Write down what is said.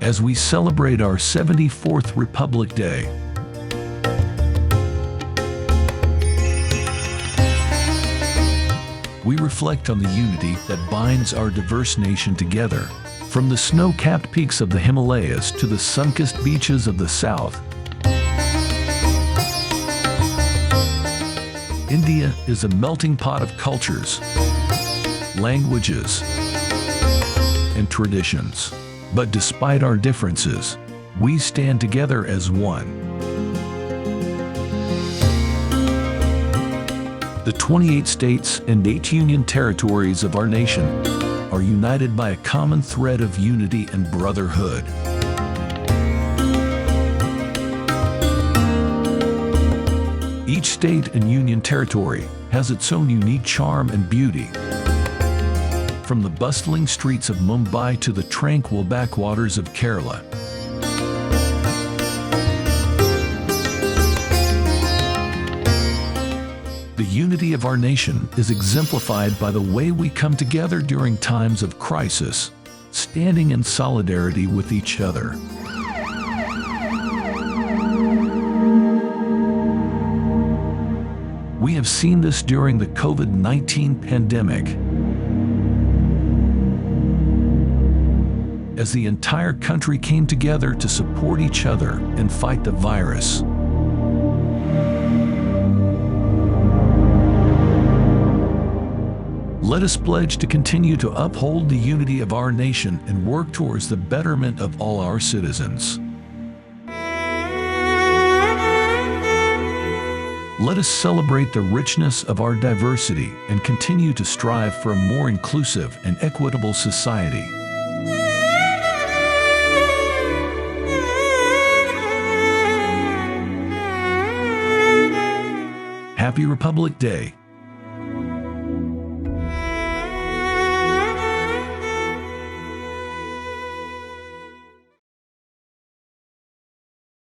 as we celebrate our 74th Republic Day. We reflect on the unity that binds our diverse nation together, from the snow-capped peaks of the Himalayas to the sun-kissed beaches of the South. India is a melting pot of cultures, languages, and traditions. But despite our differences, we stand together as one. The 28 states and 8 union territories of our nation are united by a common thread of unity and brotherhood. Each state and union territory has its own unique charm and beauty. From the bustling streets of Mumbai to the tranquil backwaters of Kerala. The unity of our nation is exemplified by the way we come together during times of crisis, standing in solidarity with each other. We have seen this during the COVID-19 pandemic, as the entire country came together to support each other and fight the virus. Let us pledge to continue to uphold the unity of our nation and work towards the betterment of all our citizens. Let us celebrate the richness of our diversity and continue to strive for a more inclusive and equitable society. Happy Republic Day!